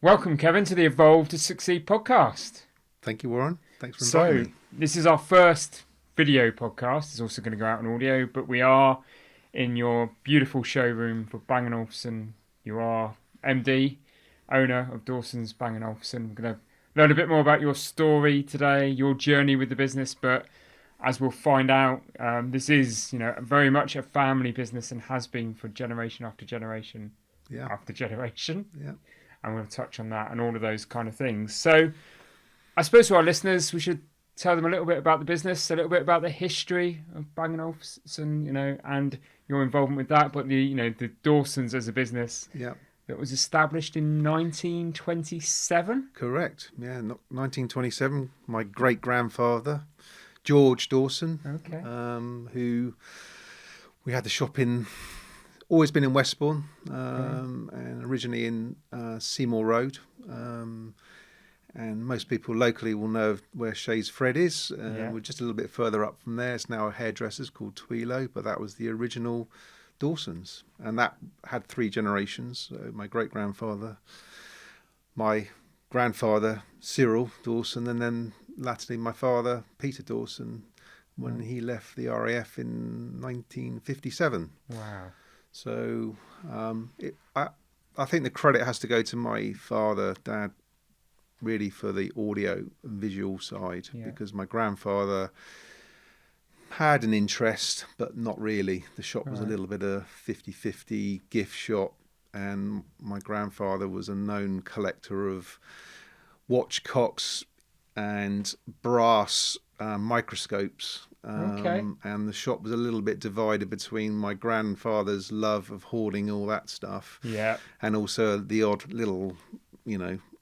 Welcome, Kevin, to the Evolve to Succeed podcast. Thank you, Warren. Thanks for inviting me. This is our first video podcast. It's also going to go out on audio, but we are in your beautiful showroom for Bang Olufsen. You are MD, owner of Dawsons Bang Olufsen. We're going to learn a bit more about your story today, your journey with the business, but as we'll find out, this is, very much a family business and has been for generation after generation after generation. Yeah. I'm going to touch on that and all of those kind of things. So I suppose to our listeners, we should tell them a little bit about the business, a little bit about the history of Bang Olufsen, and your involvement with that. But the Dawsons as a business that was established in 1927. Correct. Yeah, 1927. My great-grandfather, George Dawson, who we had the shop in. Always been in Westbourne, and originally in Seymour Road. And most people locally will know where Shays Fred is. We're just a little bit further up from there. It's now a hairdresser's called Twilo, but that was the original Dawsons. And that had three generations. So my great-grandfather, my grandfather, Cyril Dawson, and then latterly my father, Peter Dawson, when he left the RAF in 1957. Wow. So I think the credit has to go to my father, Dad, really for the audio and visual side, because my grandfather had an interest, but not really. The shop was a little bit of 50-50 gift shop, and my grandfather was a known collector of watchcocks and brass microscopes. And the shop was a little bit divided between my grandfather's love of hoarding all that stuff, and also the odd little,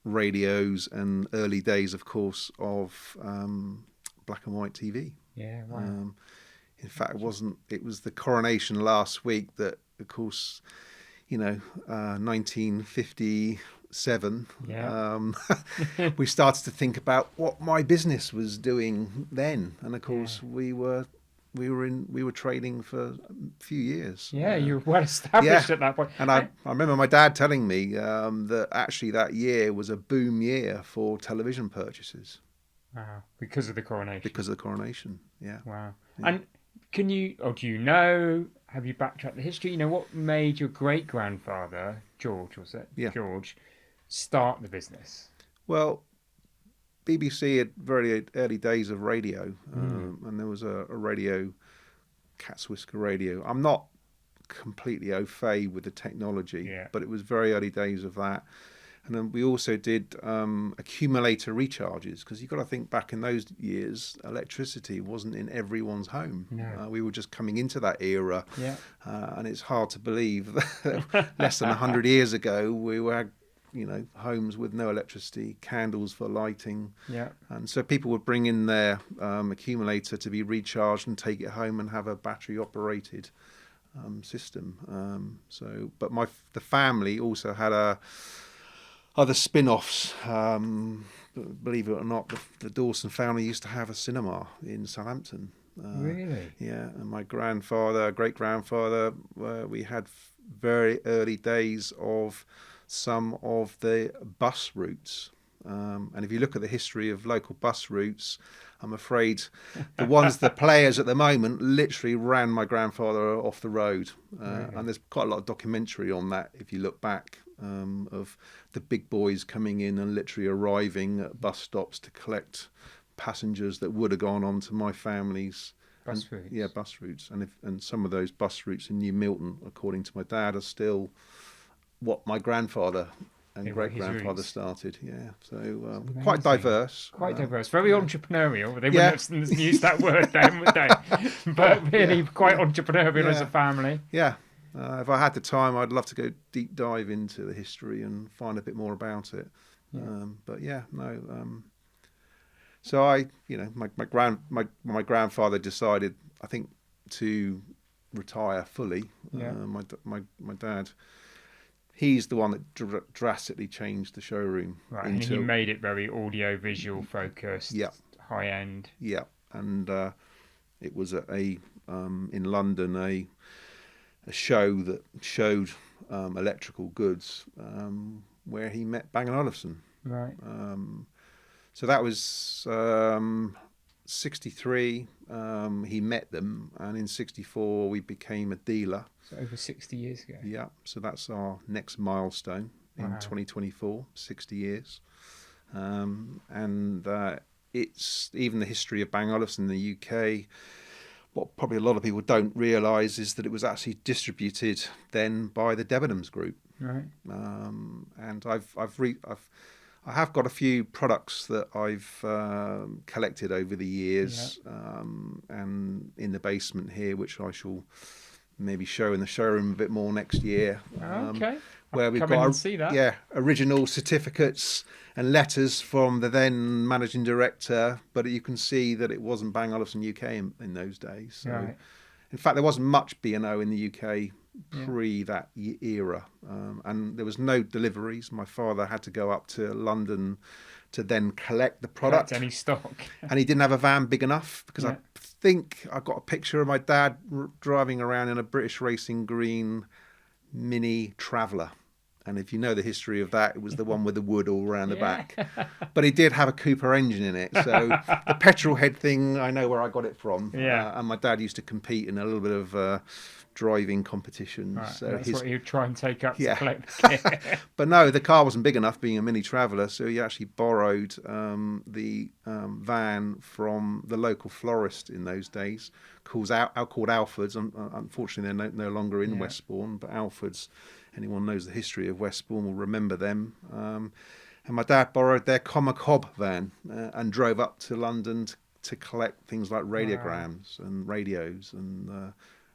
radios and early days, of course, of black and white TV. Yeah, wow. In fact, it was the coronation last week that, of course, 1957. We started to think about what my business was doing then, and of course we were trading for a few years. You were well established at that point. And I remember my dad telling me that actually that year was a boom year for television purchases. Wow, because of the coronation. Yeah. Wow. Yeah. And do you know? Have you backtracked the history? What made your great grandfather George, was it? Yeah. George, start the business? Well, BBC had very early days of radio, and there was a radio, Cat's Whisker radio. I'm not completely au fait with the technology, but it was very early days of that. And then we also did accumulator recharges, because you've got to think back in those years, electricity wasn't in everyone's home. No. We were just coming into that era, and it's hard to believe that less than 100 years ago we were homes with no electricity, candles for lighting. And so people would bring in their accumulator to be recharged and take it home and have a battery operated system. But the family also had other spin-offs. Believe it or not, the Dawson family used to have a cinema in Southampton. Really? Yeah, and my great-grandfather, we had very early days of some of the bus routes. And if you look at the history of local bus routes, I'm afraid the players at the moment literally ran my grandfather off the road. And there's quite a lot of documentary on that if you look back, of the big boys coming in and literally arriving at bus stops to collect passengers that would have gone on to my family's bus routes. Yeah, bus routes. And some of those bus routes in New Milton, according to my dad, are still what my grandfather and great-grandfather started. So quite diverse. Quite diverse. Very entrepreneurial. They wouldn't have used that word then, would they? But really quite entrepreneurial as a family. Yeah. If I had the time, I'd love to go deep dive into the history and find a bit more about it. So my grandfather decided, I think, to retire fully. My dad, he's the one that drastically changed the showroom. Right, and he made it very audio-visual focused, high-end. Yeah, and it was in London, a show that showed electrical goods, where he met Bang Olufsen. Right. So that was 63. He met them, and in 64 we became a dealer. So over 60 years ago. Yeah. So that's our next milestone in Wow. 2024, 60 years. And it's even the history of Bang Olufsen in the UK. What probably a lot of people don't realise is that it was actually distributed then by the Debenhams Group. Right. And I have got a few products that I've collected over the years, and in the basement here, which I shall maybe show in the showroom a bit more next year. Okay. Where we've Come in got and see that. original certificates and letters from the then managing director, but you can see that it wasn't Bang Olufsen UK in those days. So, Right. in fact, there wasn't much B&O in the UK pre that era, and there was no deliveries. My father had to go up to London to then collect the product. Collect any stock. And he didn't have a van big enough, because I think I got a picture of my dad driving around in a British Racing Green Mini Traveller. And if you know the history of that, it was the one with the wood all around the back. But it did have a Cooper engine in it. So the petrol head thing, I know where I got it from. Yeah. And my dad used to compete in a little bit of driving competitions. Right. So That's what he would try and take up to collect the kit. But no, the car wasn't big enough, being a Mini Traveller. So he actually borrowed the van from the local florist in those days, called Alford's. Unfortunately, they're no longer in Westbourne, but Alford's. Anyone knows the history of Westbourne will remember them. And my dad borrowed their Comic Hob van and drove up to London to collect things like radiograms and radios and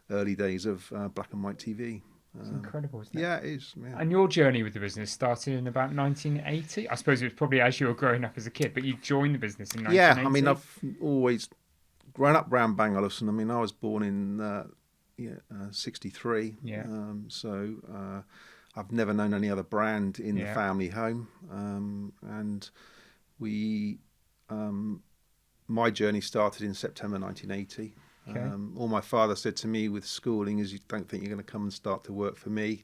early days of black and white TV. It's incredible, isn't it? Yeah, it is. Yeah. And your journey with the business started in about 1980? I suppose it was probably as you were growing up as a kid, but you joined the business in 1980? Yeah, I mean, I've always grown up around Bang Olufsen. I mean, I was born in 63. Yeah. So I've never known any other brand in the family home. And my journey started in September 1980. Okay. All my father said to me with schooling is, you don't think you're going to come and start to work for me,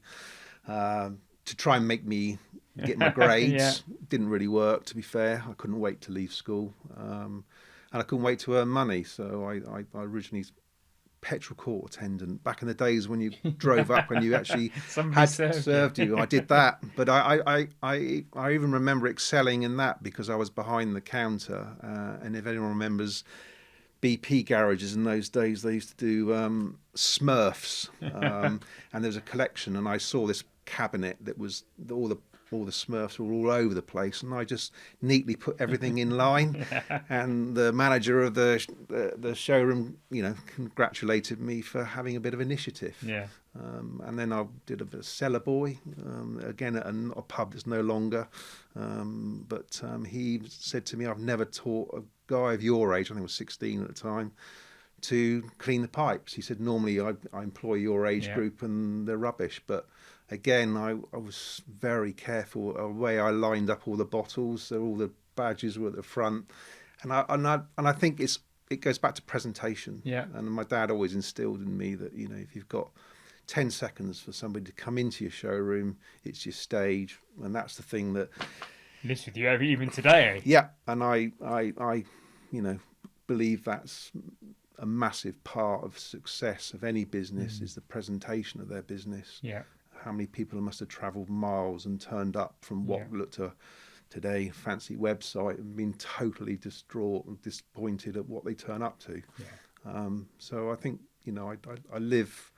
to try and make me get my grades. Didn't really work, to be fair. I couldn't wait to leave school. And I couldn't wait to earn money. So I originally petrol court attendant back in the days when you drove up and you actually had served you. I did that, but I even remember excelling in that because I was behind the counter. And if anyone remembers BP garages in those days, they used to do Smurfs, and there was a collection, and I saw this cabinet that was all the Smurfs were all over the place, and I just neatly put everything in line. And the manager of the showroom, congratulated me for having a bit of initiative. Yeah. And then I did a bit of cellar boy, again at a pub that's no longer. But he said to me, I've never taught a guy of your age, I think I was 16 at the time, to clean the pipes. He said, normally I employ your age group and they're rubbish, but again, I was very careful the way I lined up all the bottles, so all the badges were at the front, and I think it goes back to presentation. Yeah. And my dad always instilled in me that if you've got 10 seconds for somebody to come into your showroom, it's your stage, and that's the thing that lives with you even today. Yeah, and I believe that's a massive part of success of any business is the presentation of their business. Yeah. How many people must have travelled miles and turned up from what looked today fancy website and been totally distraught and disappointed at what they turn up to. Yeah. So I think I live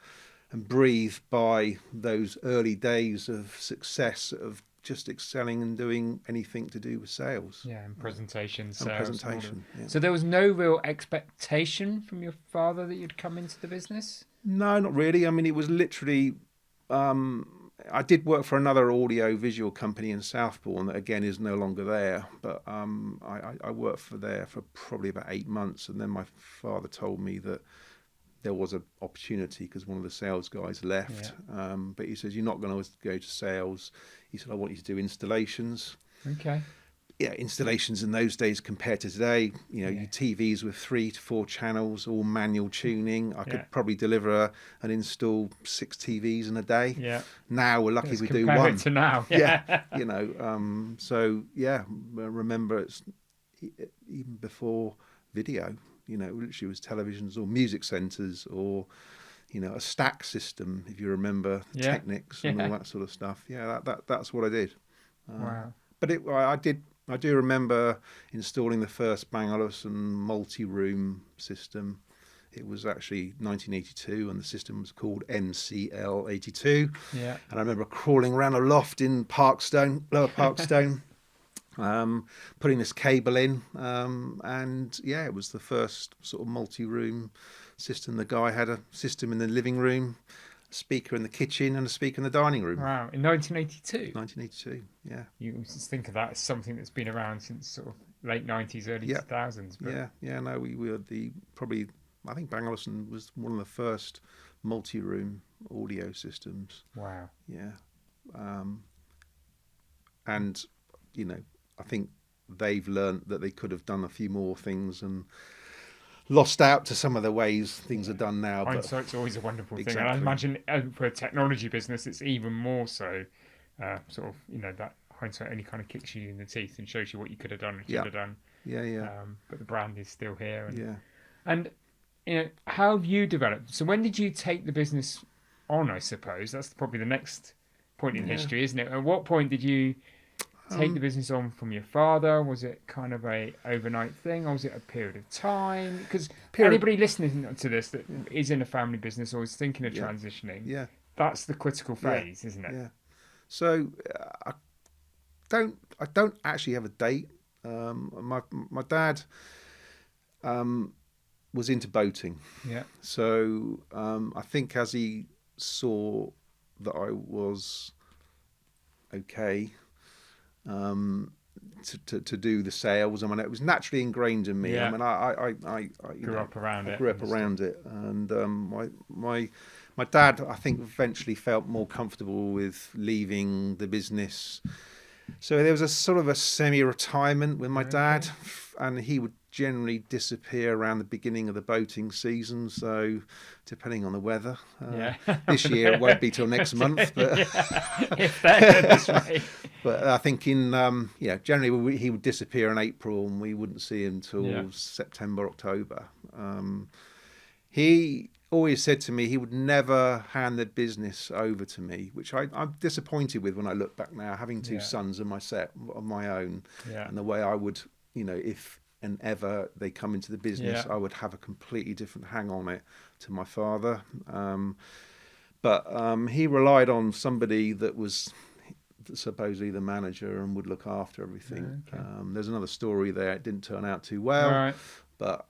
and breathe by those early days of success of just excelling and doing anything to do with sales. Yeah, and presentation, sales. And presentation. Yeah. So there was no real expectation from your father that you'd come into the business? No, not really. I mean, it was literally. I did work for another audio-visual company in Southbourne that again is no longer there, but I worked there for probably about 8 months, and then my father told me that there was an opportunity because one of the sales guys left. Yeah. But he says, you're not going to go to sales. He said, I want you to do installations. Okay. installations in those days compared to today, your TVs with 3 to 4 channels, all manual tuning. I could probably deliver and install 6 TVs in a day. Yeah. Now we're lucky if we do Compare one. it to now. So remember it's even before video, literally was televisions or music centres or, a stack system, if you remember Technics and all that sort of stuff. Yeah, that's what I did. Wow. But I do remember installing the first Bang Olufsen multi-room system. It was actually 1982, and the system was called NCL82. Yeah. And I remember crawling around a loft in Lower Parkstone, putting this cable in, and it was the first sort of multi-room system. The guy had a system in the living room, a speaker in the kitchen, and a speaker in the dining room. Wow, in 1982? 1982, yeah. You just think of that as something that's been around since sort of late 90s, early 2000s. But... No, we were I think Bang Olufsen was one of the first multi-room audio systems. Wow. Yeah. And, I think they've learned that they could have done a few more things and lost out to some of the ways things are done now. Hindsight's always a wonderful thing. Exactly. And I imagine for a technology business, it's even more so. Sort of, that hindsight only kind of kicks you in the teeth and shows you what you could have done and should have done. Yeah. But the brand is still here. And how have you developed? So when did you take the business on, I suppose? That's probably the next point in history, isn't it? At what point did you take the business on from your father? Was it kind of a overnight thing, or was it a period of time? Because anybody listening to this that is in a family business or is thinking of transitioning, that's the critical phase, isn't it? Yeah. So I don't actually have a date. My dad was into boating. Yeah. So I think as he saw that I was okay to do the sales, it was naturally ingrained in me. Yeah. I grew up around it, and my dad, I think, eventually felt more comfortable with leaving the business. So there was a sort of a semi-retirement with my dad, and he would generally disappear around the beginning of the boating season. So depending on the weather, this year it won't be till next month. But if that's right. But I think generally he would disappear in April, and we wouldn't see him till September, October. He always said to me he would never hand the business over to me, which I'm disappointed with when I look back now, having 2 sons of my own, and the way I would, if and ever they come into the business, I would have a completely different hang on it to my father. But he relied on somebody that was supposedly the manager and would look after everything. There's another story there. It didn't turn out too well, but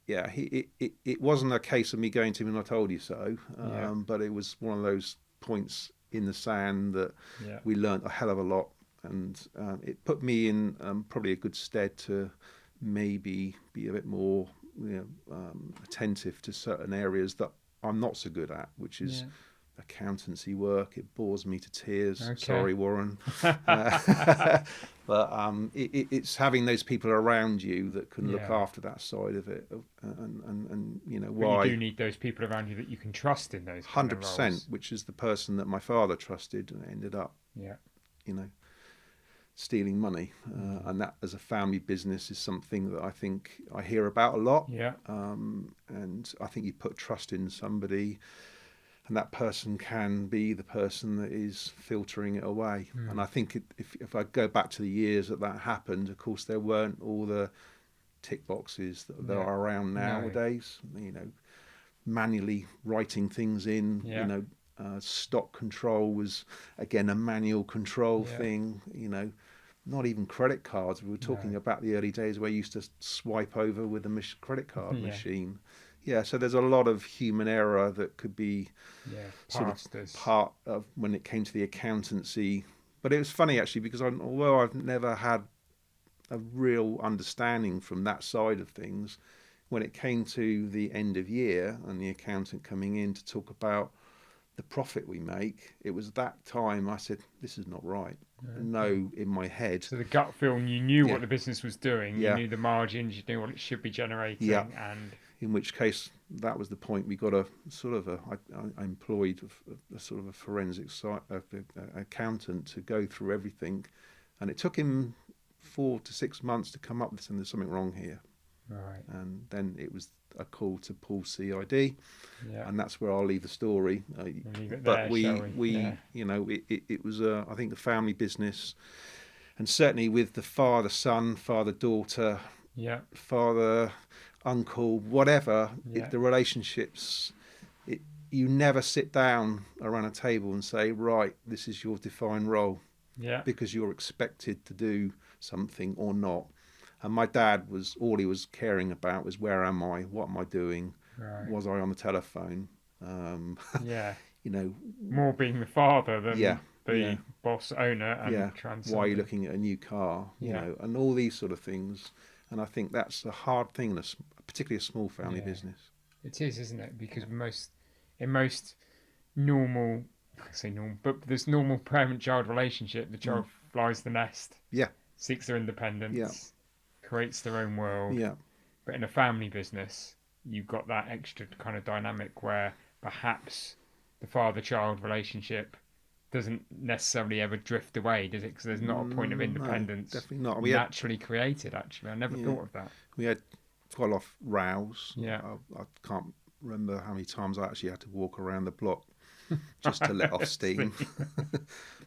it wasn't a case of me going to him and I told you so, but it was one of those points in the sand that we learnt a hell of a lot, and it put me in probably a good stead to maybe be a bit more attentive to certain areas that I'm not so good at, which is accountancy work. It bores me to tears. Sorry, Warren. But it's having those people around you that can look after that side of it, and why. But you do need those people around you that you can trust in those 100%, which is the person that my father trusted and ended up, stealing money, and that as a family business is something that I think I hear about a lot. And I think you put trust in somebody, and that person can be the person that is filtering it away. And I think if I go back to the years that happened, of course there weren't all the tick boxes that there are around nowadays. Manually writing things in. Stock control was again a manual control thing. Not even credit cards. We were talking about the early days where you used to swipe over with a credit card machine. So there's a lot of human error that could be part of when it came to the accountancy. But it was funny actually, because although I've never had a real understanding from that side of things, when it came to the end of year and the accountant coming in to talk about the profit we make, it was that time I said, this is not right. No, in my head. So the gut feeling, you knew Yeah. what the business was doing, you Yeah. knew the margins, you knew what it should be generating, Yeah. and in which case that was the point. We got a sort of I employed a sort of a forensic accountant to go through everything, and it took him 4 to 6 months to come up with there's something wrong here. Right. And then it was a call to pull CID, Yeah. and that's where I'll leave the story. Leave it But there, we shall we? Yeah. you know, it was I think a family business, and certainly with the father son, father daughter, Yeah. father uncle, whatever, Yeah. the relationships. You never sit down around a table and say, right, this is your defined role, Yeah. because you're expected to do something or not. And my dad was, all he was caring about was, where am I? What am I doing? Right. Was I on the telephone? Yeah. You know, More being the father than Yeah, the yeah. boss owner and yeah. transcending. Why are you looking at a new car? You Yeah. know, and all these sort of things. And I think that's a hard thing, particularly a small family Yeah. business. It is, isn't it? Because in most normal, I say normal, but this normal parent-child relationship, the child flies the nest, Yeah, seeks their independence, creates their own world. yeah. But in a family business, you've got that extra kind of dynamic where perhaps the father-child relationship doesn't necessarily ever drift away, does it? Because there's not a point of independence No, definitely not. naturally created, actually. I never thought of that. We had quite a lot of rows. Yeah. I can't remember how many times I actually had to walk around the block just to let off steam.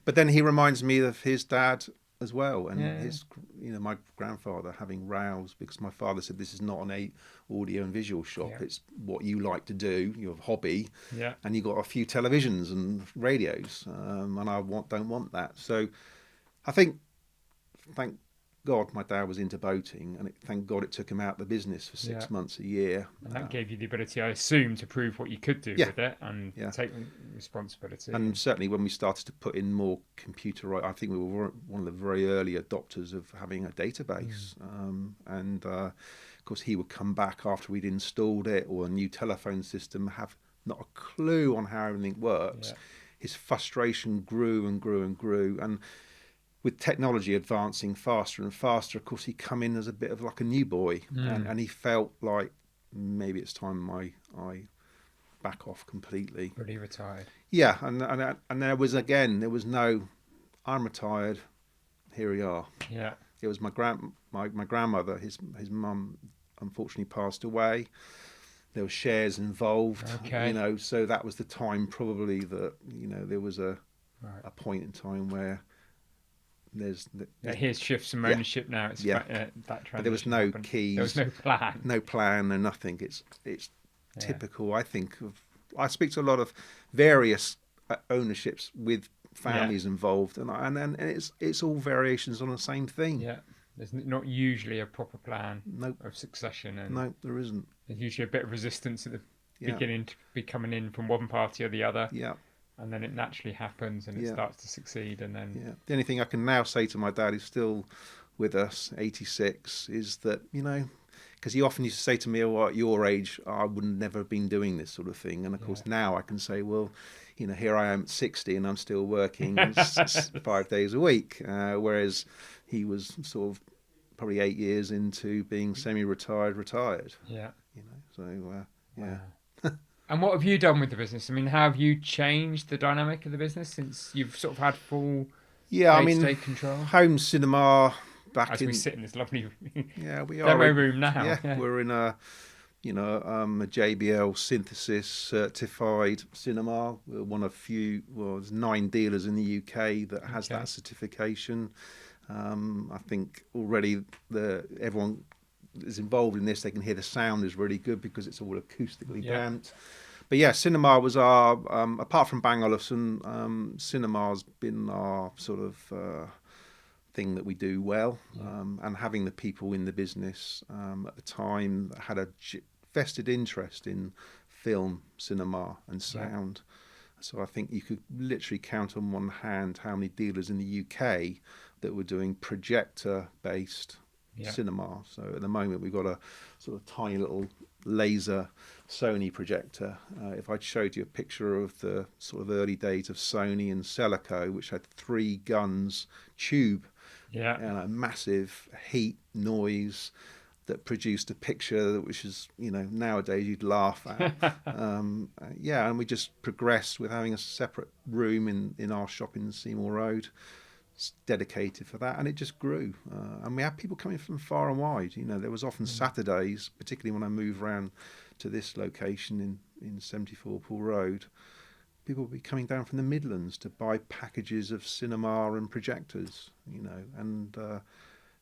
But then he reminds me of his dad as well, and his, my grandfather having rows because my father said, this is not an audio and visual shop. It's what you like to do, your hobby. Yeah. And you got a few televisions and radios, and I don't want that. So I think, thank God my dad was into boating, and thank God it took him out of the business for 6 months, a year. And that gave you the ability, I assume, to prove what you could do with it and take responsibility. And certainly when we started to put in more computer, I think we were one of the very early adopters of having a database. And of course he would come back after we'd installed it, or a new telephone system, have not a clue on how everything works. His frustration grew and grew and grew. And with technology advancing faster and faster, of course, he come in as a bit of like a new boy, and he felt like maybe it's time I back off completely. But he retired. Yeah, and there was no, I'm retired. Here we are. Yeah. It was my grandmother. His mum unfortunately passed away. There were shares involved. Okay. So that was the time probably that there was a point in time where. Here's shifts some ownership now. It's that transition. But there was no happened. keys. There was no plan. No plan, no nothing. It's typical. I think I speak to a lot of various ownerships with families involved, and it's all variations on the same thing. Yeah, there's not usually a proper plan Nope. of succession. And no, there isn't. There's usually a bit of resistance at the beginning to be coming in from one party or the other. Yeah. And then it naturally happens and it starts to succeed. And then the only thing I can now say to my dad, who's still with us, 86, is that because he often used to say to me, "Oh, at your age, I would never have been doing this sort of thing." And of course now I can say, well, here I am at 60 and I'm still working 5 days a week, whereas he was sort of probably 8 years into being semi-retired, retired. Yeah. So yeah. Wow. And what have you done with the business? I mean, how have you changed the dynamic of the business since you've sort of had full day-to-day control? Home cinema back as we sit in this lovely we demo are room now. Yeah, we're in a JBL synthesis certified cinema. We're one of few. Well, there's 9 dealers in the UK that has that certification. I think already everyone is involved in this, they can hear the sound is really good because it's all acoustically damped. But yeah, cinema was our apart from Bang Olufsen, cinema's been our sort of thing that we do well, and having the people in the business at the time that had a vested interest in film, cinema and sound. So I think you could literally count on one hand how many dealers in the UK that were doing projector based cinema. So at the moment we've got a sort of tiny little laser Sony projector. If I showed you a picture of the sort of early days of Sony and Celico, which had 3 guns, tube, and a massive heat noise that produced a picture which is, nowadays you'd laugh at. And we just progressed with having a separate room in our shop in Seymour Road, dedicated for that, and it just grew. And we had people coming from far and wide. There was often Saturdays, particularly when I moved around to this location in 74 Poole Road, people would be coming down from the Midlands to buy packages of cinema and projectors, and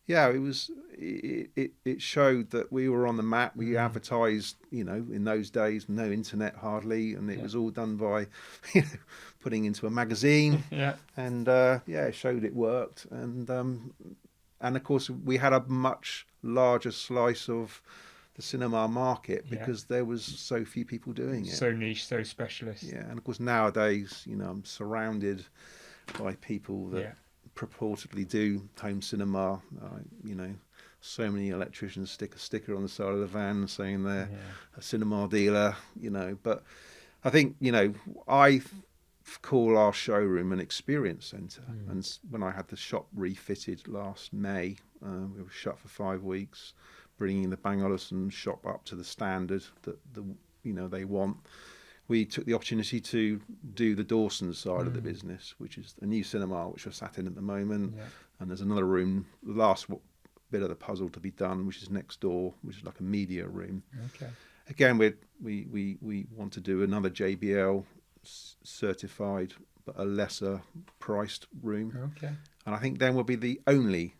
it showed that we were on the map. We advertised, in those days, no internet hardly, and it was all done by, putting into a magazine. And it showed it worked, and of course we had a much larger slice of the cinema market because there was so few people doing it. So niche, so specialist. Yeah, and of course nowadays, I'm surrounded by people that purportedly do home cinema. So many electricians stick a sticker on the side of the van saying they're a cinema dealer. But I think I call our showroom an experience centre. And when I had the shop refitted last May, we were shut for 5 weeks, bringing the Bang Olufsen shop up to the standard that they want. We took the opportunity to do the Dawson side of the business, which is a new cinema, which we're sat in at the moment. And there's another room, the last bit of the puzzle to be done, which is next door, which is like a media room. Again, we want to do another JBL certified, but a lesser priced room. And I think then we'll be the only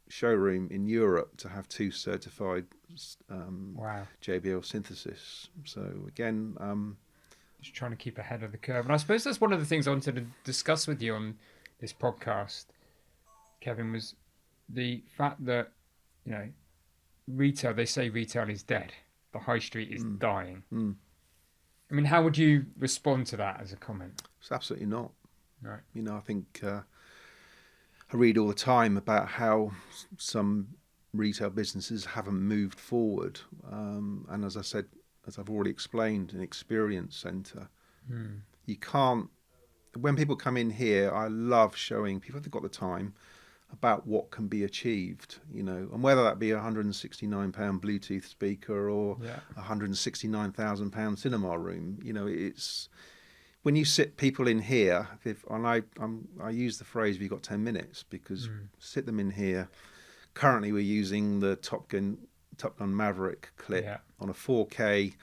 showroom in Europe to have 2 certified JBL synthesis. So again, just trying to keep ahead of the curve. And I suppose that's one of the things I wanted to discuss with you on this podcast, Kevin, was the fact that, retail, they say retail is dead. The high street is dying. I mean, how would you respond to that as a comment? It's absolutely not. Right. I think I read all the time about how some retail businesses haven't moved forward. And as I said, as I've already explained, an experience centre. You can't... When people come in here, I love showing people, if they've got the time, about what can be achieved, and whether that be a £169 Bluetooth speaker or a £169,000 cinema room. It's when you sit people in here. I use the phrase, "Have you got 10 minutes?" Because sit them in here. Currently, we're using the Top Gun Maverick clip on a 4K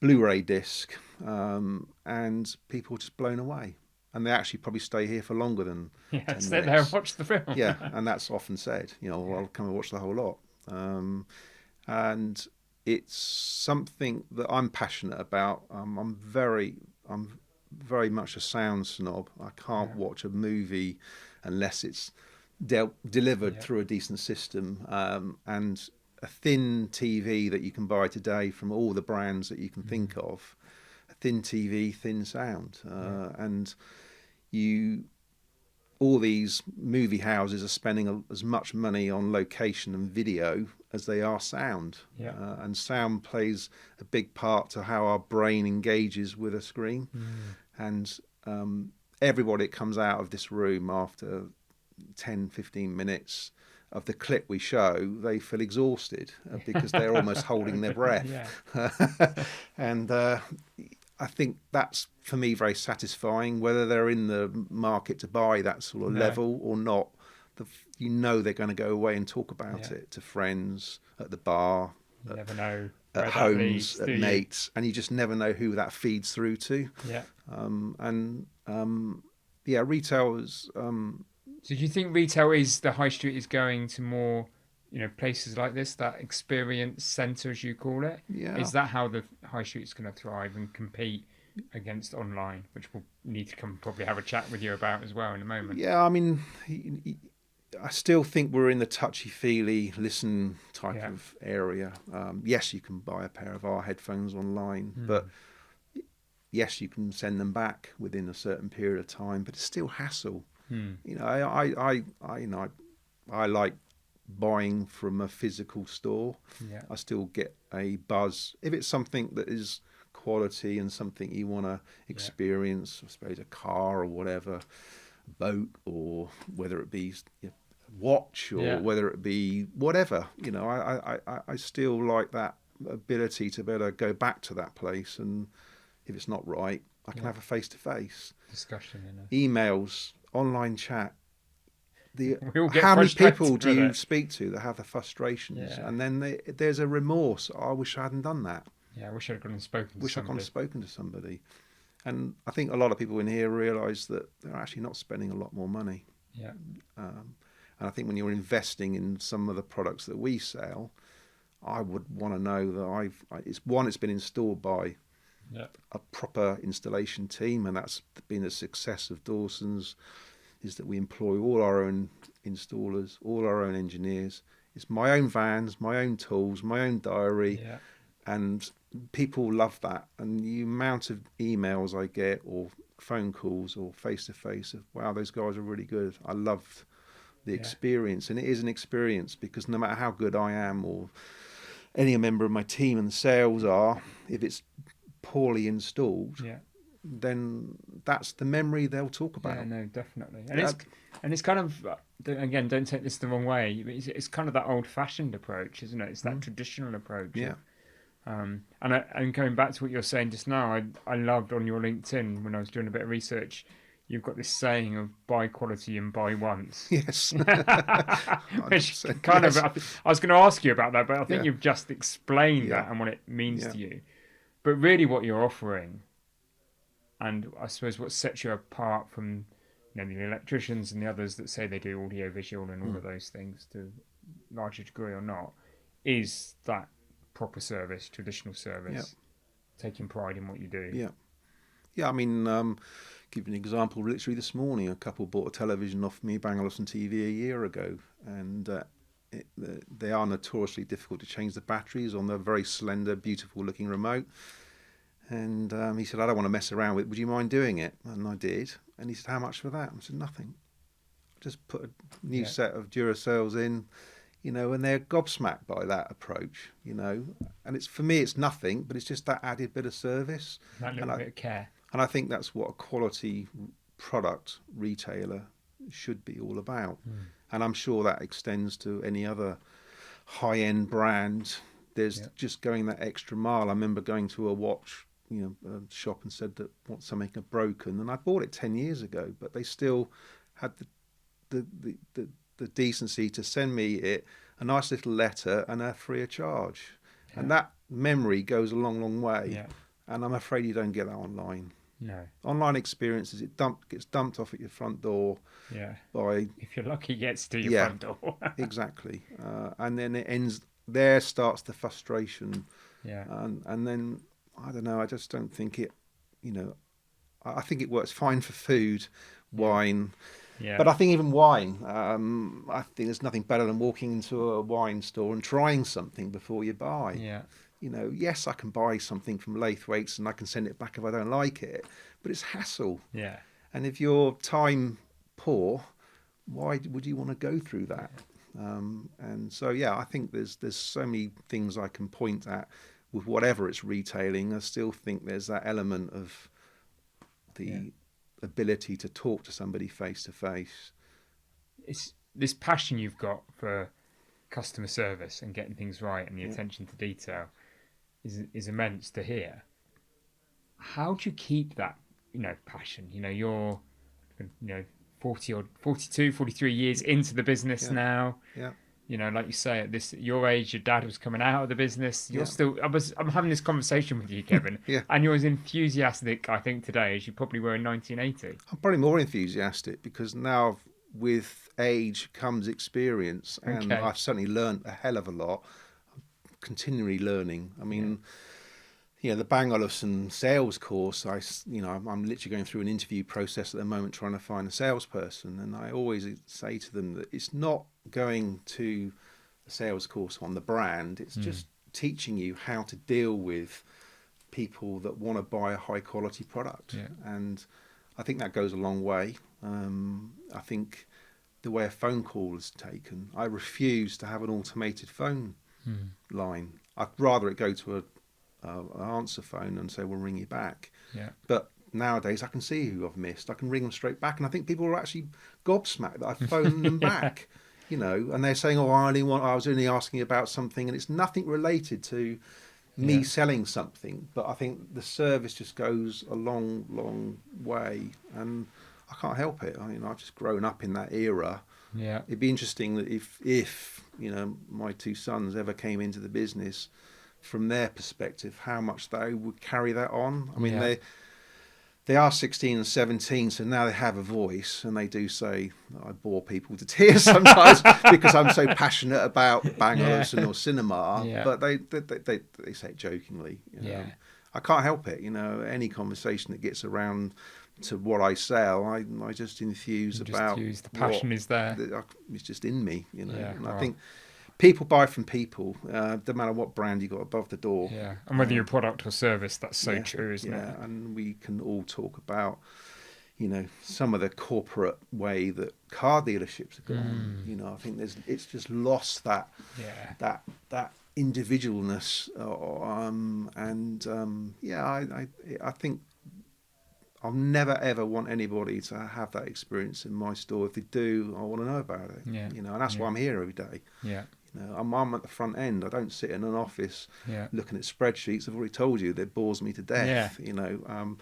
Blu-ray disc, and people are just blown away. And they actually probably stay here for longer than 10 stay there and watch the film. And that's often said. I'll come and watch the whole lot. And it's something that I'm passionate about. I'm very much a sound snob. I can't watch a movie unless it's delivered through a decent system. And a thin TV that you can buy today from all the brands that you can think of. Thin TV, thin sound, and all these movie houses are spending as much money on location and video as they are sound, and sound plays a big part to how our brain engages with a screen. And everybody that comes out of this room after 10-15 minutes of the clip we show, they feel exhausted because they're almost holding their breath. And I think that's, for me, very satisfying, whether they're in the market to buy that sort of level or not. They're going to go away and talk about it to friends, at the bar, you never know at homes, at mates, and you just never know who that feeds through to. Retail is... So do you think retail the high street is going to more, places like this, that experience centre, as you call it? Is that how the high street is going to thrive and compete against online, which we'll need to come probably have a chat with you about as well in a moment? I mean, I still think we're in the touchy-feely listen type of area. Yes, you can buy a pair of our headphones online, but yes, you can send them back within a certain period of time, but it's still hassle. I like buying from a physical store. Yeah. I still get a buzz if it's something that is quality and something you want to experience. I suppose a car or whatever, a boat, or whether it be a watch, or whether it be whatever. I still like that ability to be able to go back to that place, and if it's not right, I can have a face-to-face discussion. Emails, online chat. How many people do you speak to that have the frustrations, and then there's a remorse? Oh, I wish I hadn't done that. Yeah, I wish I'd gone and spoken to somebody. And I think a lot of people in here realise that they're actually not spending a lot more money. Yeah. And I think when you're investing in some of the products that we sell, I would want to know that it's been installed by a proper installation team, and that's been a success of Dawson's, is that we employ all our own installers, all our own engineers. It's my own vans, my own tools, my own diary, and people love that. And the amount of emails I get, or phone calls, or face-to-face of, wow, those guys are really good. I loved the experience. And it is an experience, because no matter how good I am, or any member of my team and the sales are, if it's poorly installed, then that's the memory they'll talk about. Yeah, no, definitely. And it's kind of, again, don't take this the wrong way, it's kind of that old-fashioned approach, isn't it? It's that traditional approach. Yeah. And going back to what you're saying just now, I loved on your LinkedIn, when I was doing a bit of research, you've got this saying of buy quality and buy once. Yes. Which kind of, I was going to ask you about that, but I think you've just explained that and what it means to you. But really what you're offering, and I suppose what sets you apart from the electricians and the others that say they do audio visual and all of those things to a larger degree or not, is that proper service, traditional service, taking pride in what you do. Yeah, I mean, give you an example. Literally this morning, a couple bought a television off me, Bang Olufsen TV, a year ago, and they are notoriously difficult to change the batteries on the very slender, beautiful-looking remote. And he said, I don't want to mess around with it. Would you mind doing it? And I did. And he said, how much for that? I said, nothing. Just put a new set of Duracells in, and they're gobsmacked by that approach, And it's, for me, it's nothing, but it's just that added bit of service. That little bit of care. And I think that's what a quality product retailer should be all about. And I'm sure that extends to any other high-end brand. There's just going that extra mile. I remember going to a watch shop and said that something had broken, and I bought it 10 years ago, but they still had the decency to send me a nice little letter and a free of charge. And that memory goes a long way. And I'm afraid you don't get that online. No. Online experiences, gets dumped off at your front door. By, if you're lucky, it gets to your front door. Exactly. And then it ends. There starts the frustration. And then I don't know. I just don't think it. I think it works fine for food, wine. But I think even wine. I think there's nothing better than walking into a wine store and trying something before you buy. Yes, I can buy something from Laithwaites and I can send it back if I don't like it, but it's hassle. And if you're time poor, why would you want to go through that? And so, I think there's so many things I can point at with whatever it's retailing. I still think there's that element of the ability to talk to somebody face to face. It's this passion you've got for customer service and getting things right and the attention to detail is immense to hear. How do you keep that, passion? You're 42, 43 years into the business now. Like you say, at your age, your dad was coming out of the business. You're still. I'm having this conversation with you, Kevin, and you're as enthusiastic, I think, today as you probably were in 1980. I'm probably more enthusiastic because now, with age comes experience, and I've certainly learned a hell of a lot. I'm continually learning. I mean. The Bang Olufsen sales course, I'm literally going through an interview process at the moment trying to find a salesperson. And I always say to them that it's not going to a sales course on the brand. It's just teaching you how to deal with people that want to buy a high quality product. And I think that goes a long way. I think the way a phone call is taken. I refuse to have an automated phone line. I'd rather it go to an answer phone and say, we'll ring you back. Yeah. But nowadays I can see who I've missed. I can ring them straight back. And I think people are actually gobsmacked that I've phoned them back, you know, and they're saying, I was only asking about something, and it's nothing related to me selling something. But I think the service just goes a long, long way, and I can't help it. I've just grown up in that era. Yeah. It'd be interesting that if you know, my two sons ever came into the business, from their perspective, how much they would carry that on. I mean, they are 16 and 17, so now they have a voice, and they do say, I bore people to tears sometimes because I'm so passionate about Bang Olufsen or cinema. Yeah. But they say it jokingly. You know. I can't help it. You know, any conversation that gets around to what I sell, I just enthuse about the passion is there. It's just in me. You know, and I think people buy from people, no matter what brand you got above the door. Yeah, and whether you're product or service, that's so true, isn't it? Yeah, and we can all talk about, you know, some of the corporate way that car dealerships have gone. You know, I think it's just lost that individualness. I think I'll never ever want anybody to have that experience in my store. If they do, I want to know about it. Yeah. You know, and that's why I'm here every day. Yeah. You know, I'm at the front end. I don't sit in an office looking at spreadsheets. I've already told you that bores me to death. Yeah. You know,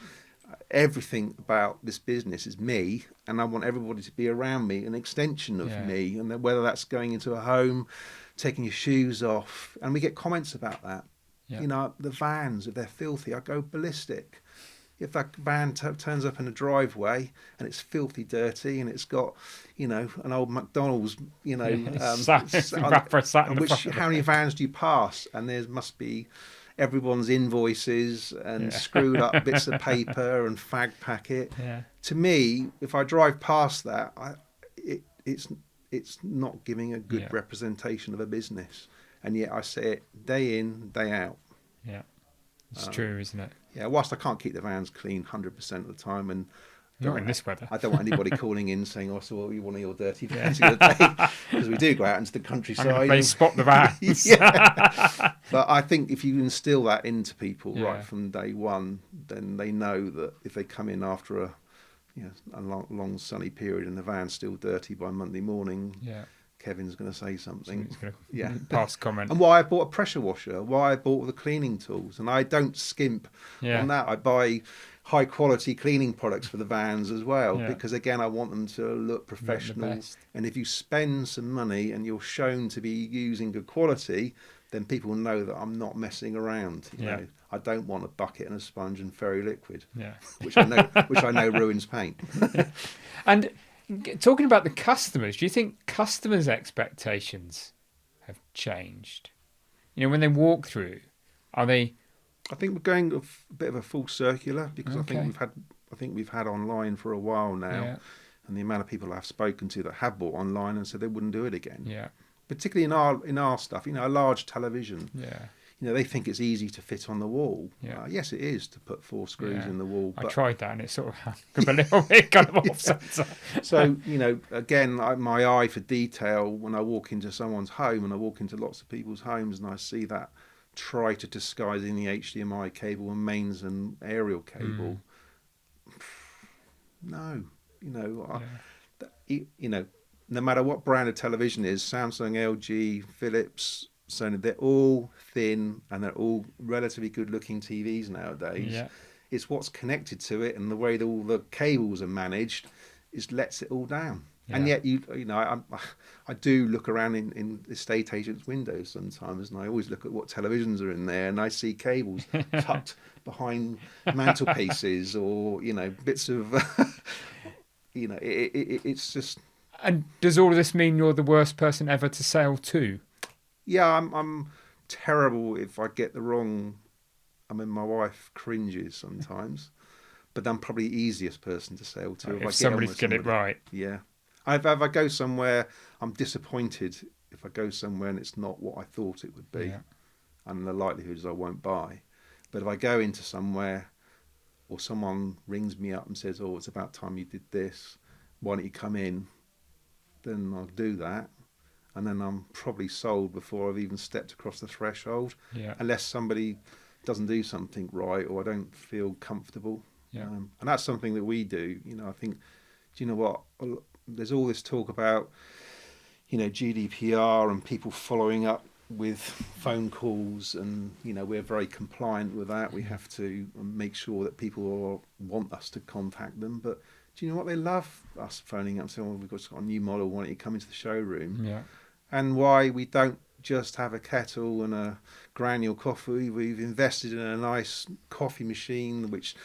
everything about this business is me, and I want everybody to be around me, an extension of me. And then whether that's going into a home, taking your shoes off, and we get comments about that. Yeah. You know, the vans, if they're filthy, I go ballistic. If that van turns up in a driveway and it's filthy dirty and it's got, you know, an old McDonald's, you know, how many vans do you pass? And there must be everyone's invoices and screwed up bits of paper and fag packet. Yeah. To me, if I drive past that, it's not giving a good representation of a business. And yet I say it day in, day out. Yeah. It's true, isn't it? Yeah, whilst I can't keep the vans clean 100% of the time, and not in this weather, I don't want anybody calling in saying, "Oh, so what, you one of your dirty vans the other day?" Because we do go out into the countryside. They spot the vans. But I think if you instill that into people right from day one, then they know that if they come in after a long sunny period and the van's still dirty by Monday morning. Yeah. Kevin's going to say something. Pass comment. And why I bought a pressure washer, why I bought the cleaning tools. And I don't skimp on that. I buy high quality cleaning products for the vans as well, because again, I want them to look professional. And if you spend some money and you're shown to be using good quality, then people know that I'm not messing around. You know, I don't want a bucket and a sponge and fairy liquid, which I know ruins paint. And talking about the customers, do you think customers' expectations have changed? You know, when they walk through, are they? I think we're going a bit of a full circular, because I think we've had online for a while now, and the amount of people I've spoken to that have bought online and said they wouldn't do it again. Yeah. Particularly in our stuff, you know, a large television. Yeah. You know, they think it's easy to fit on the wall. Yeah. Yes, it is to put 4 screws in the wall. But I tried that and it sort of hung a little bit kind of off centre. So, you know, again, my eye for detail when I walk into someone's home, and I walk into lots of people's homes and I see that try to disguise in the HDMI cable and mains and aerial cable. No, you know, no matter what brand of television is, Samsung, LG, Philips, Sony, they're all thin and they're all relatively good-looking TVs nowadays. Yeah. It's what's connected to it and the way that all the cables are managed lets it all down. Yeah. And yet, you know, I do look around in estate agents' windows sometimes, and I always look at what televisions are in there, and I see cables tucked behind mantelpieces, or you know, bits of, you know, it's just. And does all of this mean you're the worst person ever to sell to? Yeah, I'm terrible if I get the wrong. I mean, my wife cringes sometimes, but I'm probably the easiest person to sell to. If somebody's get it right. Yeah. If I go somewhere, I'm disappointed if I go somewhere and it's not what I thought it would be. And the likelihood is I won't buy. But if I go into somewhere, or someone rings me up and says, "Oh, it's about time you did this. Why don't you come in?" then I'll do that. And then I'm probably sold before I've even stepped across the threshold, unless somebody doesn't do something right or I don't feel comfortable. And that's something that we do. I think, do you know what? There's all this talk about, GDPR and people following up with phone calls, and we're very compliant with that. We have to make sure that people want us to contact them. But do you know what? They love us phoning up and saying, "Well, we've got a new model. Why don't you come into the showroom?" And why we don't just have a kettle and a granule coffee. We've invested in a nice coffee machine which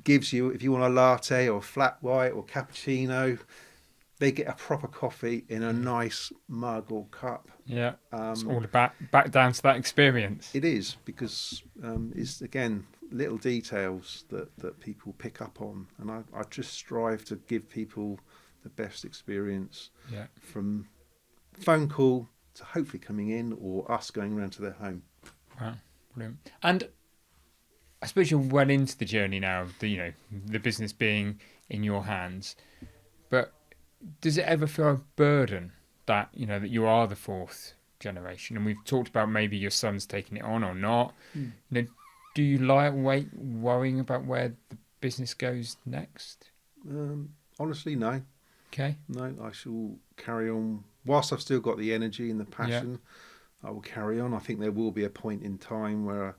gives you, if you want a latte or flat white or cappuccino, they get a proper coffee in a nice mug or cup. It's all about back down to that experience. It is, because it's, again, little details that people pick up on. And I just strive to give people the best experience from phone call to hopefully coming in or us going around to their home. Wow, brilliant. And I suppose you're well into the journey now, the business being in your hands. But does it ever feel a burden that, that you are the fourth generation? And we've talked about maybe your son's taking it on or not. Do you lie awake worrying about where the business goes next? Honestly, no. Okay. No, I shall carry on. Whilst I've still got the energy and the passion, I will carry on. I think there will be a point in time where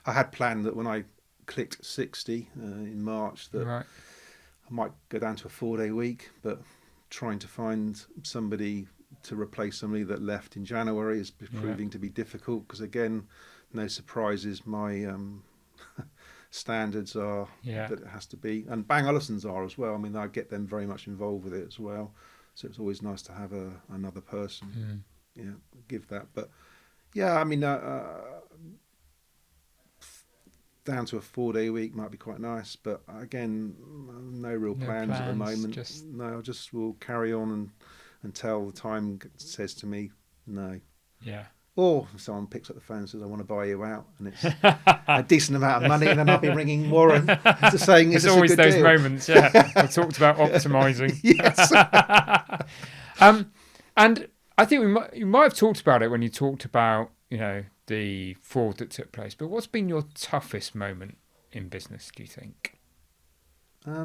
I had planned that when I clicked 60 in March that I might go down to a 4-day week, but trying to find somebody to replace somebody that left in January is proving to be difficult, because, again, no surprises, my standards are that it has to be, and Bang Olufsen's are as well. I mean, I get them very much involved with it as well, so it's always nice to have another person give that. But I mean, down to a 4-day week might be quite nice, but again, no real plans at the moment. I just will carry on until the time says to me no. Or someone picks up the phone and says, "I want to buy you out," and it's a decent amount of money, and then I'll be ringing Warren to saying, "Is this always a good those deal?" moments. I talked about optimising. And I think you might have talked about it when you talked about the fraud that took place. But what's been your toughest moment in business, do you think? I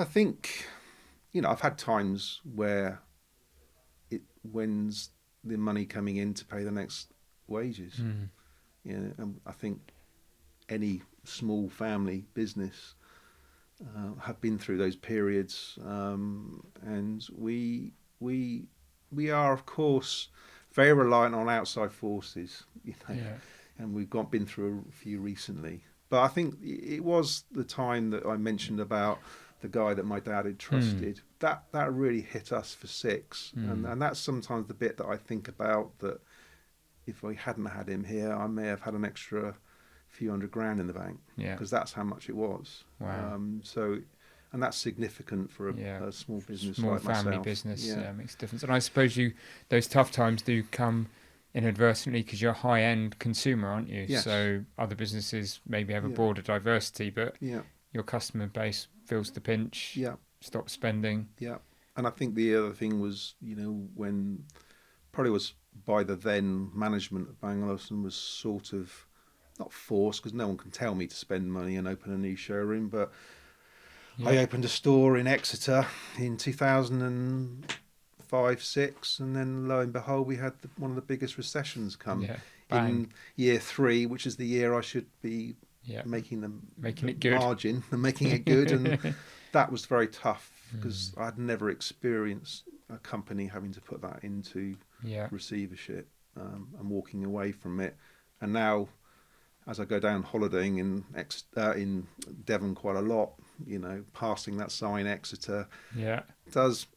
think I've had times where when's the money coming in to pay the next wages. And I think any small family business have been through those periods, and we are, of course, very reliant on outside forces, and we've been through a few recently. But I think it was the time that I mentioned about the guy that my dad had trusted. That really hit us for six, and that's sometimes the bit that I think about, that if I hadn't had him here, I may have had an extra few $100,000 in the bank, because that's how much it was. Wow. And that's significant for a small business, small like family myself. business. Makes a difference. And I suppose those tough times do come inadvertently, because you're a high-end consumer, aren't you? Yes. So other businesses maybe have a broader diversity, but your customer base feels the pinch. Stop spending. And I think the other thing was, when probably was by the then management of Bang Olufsen, was sort of not forced, because no one can tell me to spend money and open a new showroom, but I opened a store in Exeter in 2005-06, and then lo and behold, we had one of the biggest recessions come in year 3, which is the year I should be making it good margin and making it good, and that was very tough, because I'd never experienced a company having to put that into receivership and walking away from it. And now, as I go down holidaying in Devon quite a lot, passing that sign Exeter does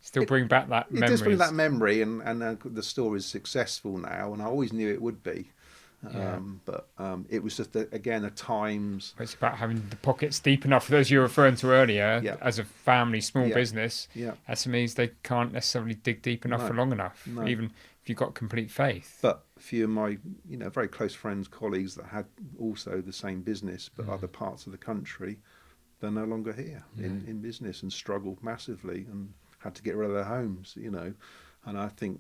still bring back that memory. It does bring that memory, and the store is successful now, and I always knew it would be. But it was just again at times. It's about having the pockets deep enough. Those you were referring to earlier, as a family, small business, SMEs, they can't necessarily dig deep enough for long enough, even if you've got complete faith. But a few of my very close friends, colleagues that had also the same business but other parts of the country, they're no longer here in business and struggled massively and had to get rid of their homes, and I think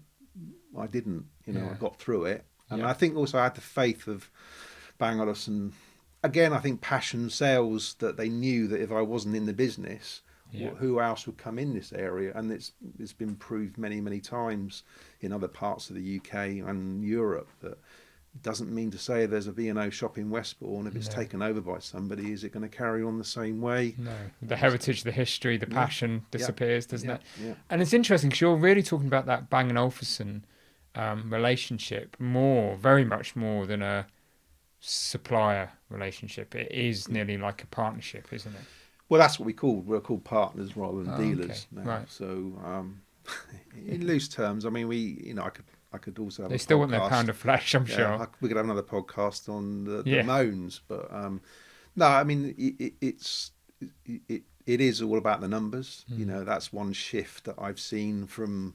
I didn't, I got through it. And I think also I had the faith of Bang Olufsen. Again, I think passion sales, that they knew that if I wasn't in the business, who else would come in this area? And it's been proved many, many times in other parts of the UK and Europe that it doesn't mean to say there's a B&O shop in Westbourne. If it's taken over by somebody, is it going to carry on the same way? No. The heritage, the history, the passion disappears, doesn't it? Yeah. And it's interesting because you're really talking about that Bang & Olufsen relationship very much more than a supplier relationship. It is nearly like a partnership, isn't it? Well, that's what we're called partners rather than dealers now. Right. So in loose terms, I mean, I could also have they a still podcast. Want their pound of flesh, I'm sure. We could have another podcast on the moans, but no, I mean it is all about the numbers. That's one shift that I've seen from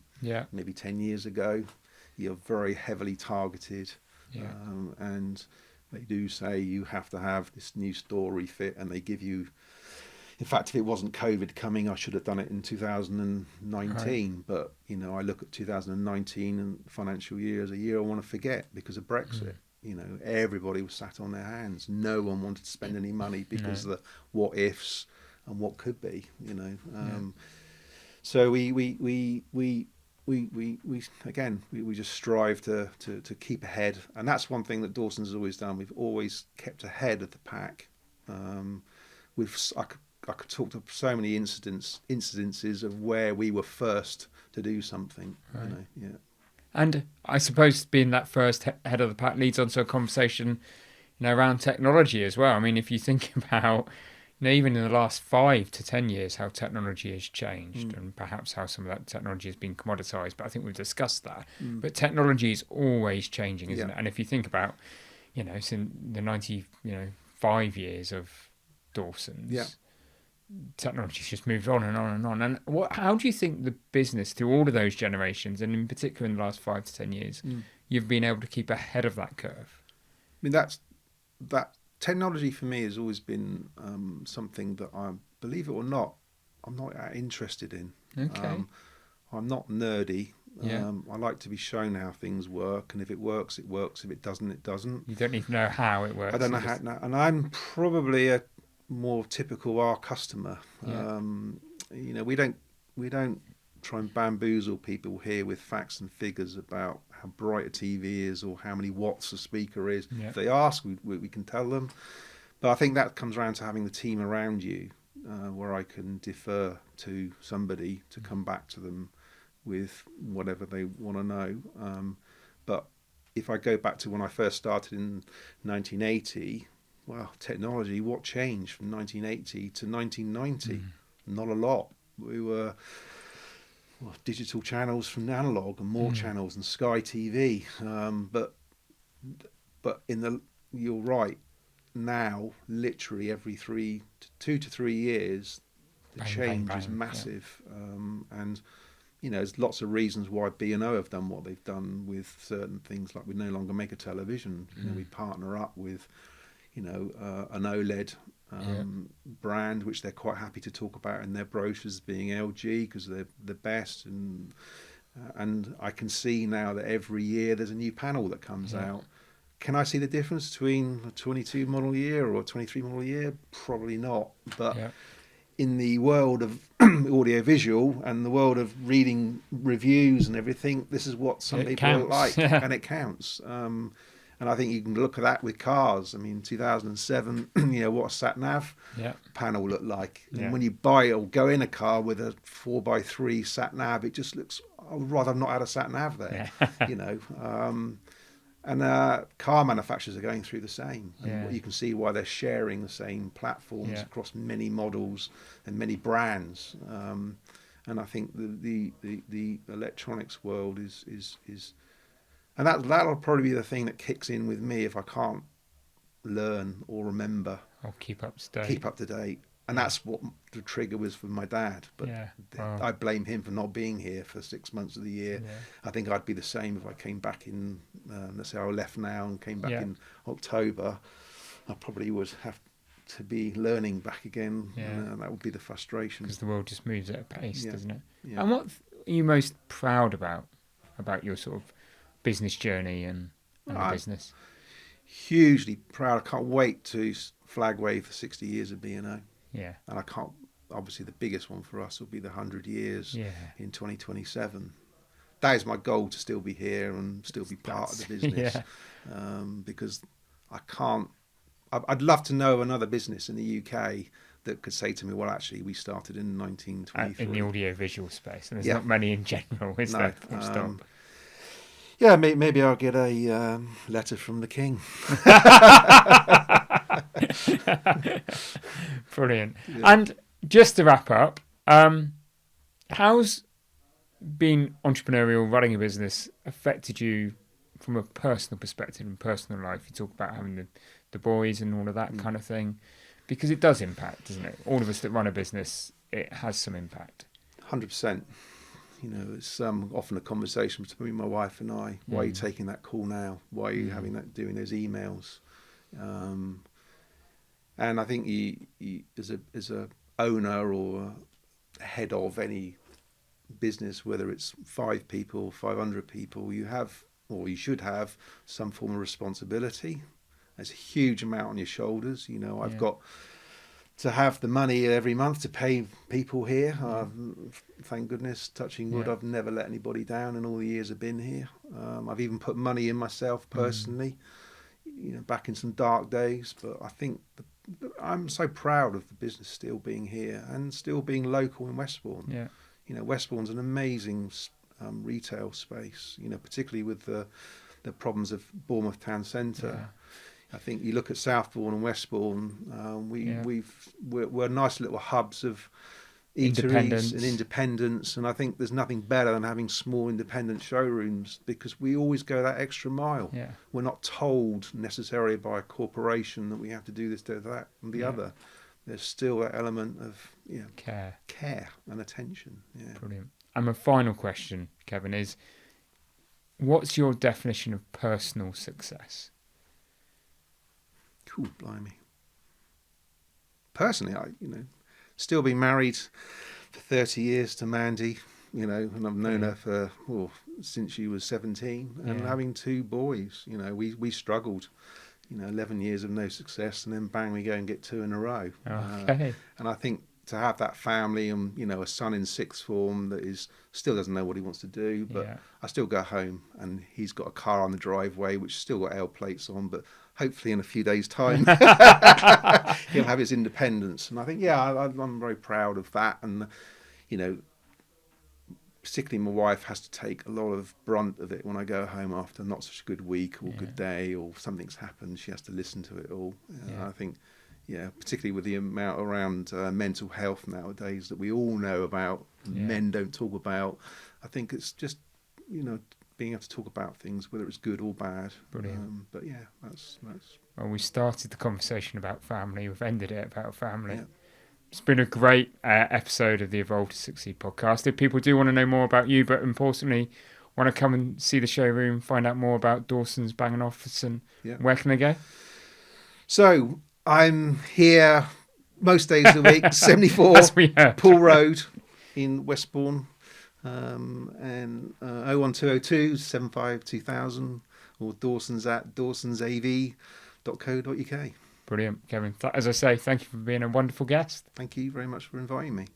maybe 10 years ago. You're very heavily targeted, and they do say you have to have this new store refit, and they give you. In fact, if it wasn't COVID coming, I should have done it in 2019. Right. But, I look at 2019 and financial year as a year I want to forget because of Brexit. Everybody was sat on their hands. No one wanted to spend any money because of the what ifs and what could be, So we just strive to keep ahead. And that's one thing that Dawson's has always done. We've always kept ahead of the pack. I could talk to so many incidences of where we were first to do something. Right. And I suppose being that first head of the pack leads on to a conversation, around technology as well. I mean, if you think about, even in the last 5 to 10 years, how technology has changed and perhaps how some of that technology has been commoditized. But I think we've discussed that. But technology is always changing, isn't it? And if you think about, since the 95 years of Dawson's, technology's just moved on and on and on. And how do you think the business, through all of those generations, and in particular in the last 5 to 10 years, you've been able to keep ahead of that curve? I mean, that technology for me has always been something that I, believe it or not, I'm not interested in. Okay. I'm not nerdy. I like to be shown how things work, and if it works, it works. If it doesn't, it doesn't. You don't need to know how it works. I don't know how. And I'm probably a more typical our customer. We don't try and bamboozle people here with facts and figures about how bright a TV is or how many watts a speaker is. If they ask, we can tell them. But I think that comes around to having the team around you, where I can defer to somebody to come back to them with whatever they want to know. But if I go back to when I first started in 1980. Well, technology, what changed from 1980 to 1990? Not a lot. We were digital channels from analog and more channels and Sky TV. But you're right. Now, literally every 2 to 3 years, the change is massive. And there's lots of reasons why B&O have done what they've done with certain things. Like we no longer make a television. We partner up with an OLED brand, which they're quite happy to talk about in their brochures, being LG, because they're the best. And I can see now that every year there's a new panel that comes out. Can I see the difference between a 22 model year or a 23 model year? Probably not. But in the world of audiovisual and the world of reading reviews and everything, this is what some people like, and it counts. And I think you can look at that with cars. I mean, 2007, what a sat-nav panel looked like. And when you buy or go in a car with a 4x3 sat-nav, it just looks, I would rather have not had a sat-nav there, And car manufacturers are going through the same. And you can see why they're sharing the same platforms across many models and many brands. And I think the electronics world is and that'll probably be the thing that kicks in with me if I can't learn or remember. Or keep up to date. And that's what the trigger was for my dad. But I blame him for not being here for 6 months of the year. I think I'd be the same if I came back in, let's say I left now and came back in October. I probably would have to be learning back again. Yeah. That would be the frustration. Because the world just moves at a pace, doesn't it? Yeah. And what are you most proud about your sort of business journey and the business? Hugely proud. I can't wait to flag wave for 60 years of B&O. Yeah. And I can't, obviously the biggest one for us will be the 100 years in 2027. That is my goal, to still be here and still be part of the business. Yeah. Because I'd love to know another business in the UK that could say to me, well, actually, we started in 1923. In the audiovisual space, and there's not many in general, is there? Full stop. Yeah, maybe I'll get a letter from the king. Brilliant. Yeah. And just to wrap up, how's being entrepreneurial, running a business, affected you from a personal perspective and personal life? You talk about having the boys and all of that kind of thing, because it does impact, doesn't it? All of us that run a business, it has some impact. 100%. You know, it's often a conversation between my wife and I. Why are you taking that call now? Why are you doing those emails? And I think you as a owner or head of any business, whether it's 5 people, 500 people, you have, or you should have, some form of responsibility. There's a huge amount on your shoulders. You know, I've got to have the money every month to pay people here. Thank goodness, touching wood, I've never let anybody down in all the years I've been here. I've even put money in myself personally, you know, back in some dark days. But I think I'm so proud of the business still being here and still being local in Westbourne. Yeah. You know, Westbourne's an amazing retail space, you know, particularly with the problems of Bournemouth Town Centre. Yeah. I think you look at Southbourne and Westbourne, we're nice little hubs of eateries and independence, and I think there's nothing better than having small independent showrooms, because we always go that extra mile. Yeah. We're not told necessarily by a corporation that we have to do this, do that, and the other. There's still that element of care and attention. Yeah. Brilliant. And my final question, Kevin, is what's your definition of personal success? Cool, blimey. Personally, I still been married for 30 years to Mandy, you know, and I've known her for since she was 17, and having 2 boys. You know, we struggled, 11 years of no success, and then bang, we go and get 2 in a row. Okay. And I think to have that family and, a son in 6th form that still doesn't know what he wants to do, but I still go home and he's got a car on the driveway which still got L plates on, but hopefully in a few days' time he'll have his independence. And I think, I'm very proud of that. And, particularly my wife has to take a lot of brunt of it when I go home after not such a good week or good day, or something's happened. She has to listen to it all. I think, particularly with the amount around mental health nowadays that we all know about, men don't talk about. I think it's just, being able to talk about things, whether it's good or bad. Brilliant. But that's. Well, we started the conversation about family. We've ended it about family. Yeah. It's been a great episode of the Evolve to Succeed podcast. If people do want to know more about you, but importantly, want to come and see the showroom, find out more about Dawsons Bang Olufsen, where can they go? So I'm here most days of the week, 74 Pool Road in Westbourne, and 01202 75 2000, or Dawsons at dawsonsav.co.uk. Brilliant, Kevin. As I say, thank you for being a wonderful guest. Thank you very much for inviting me.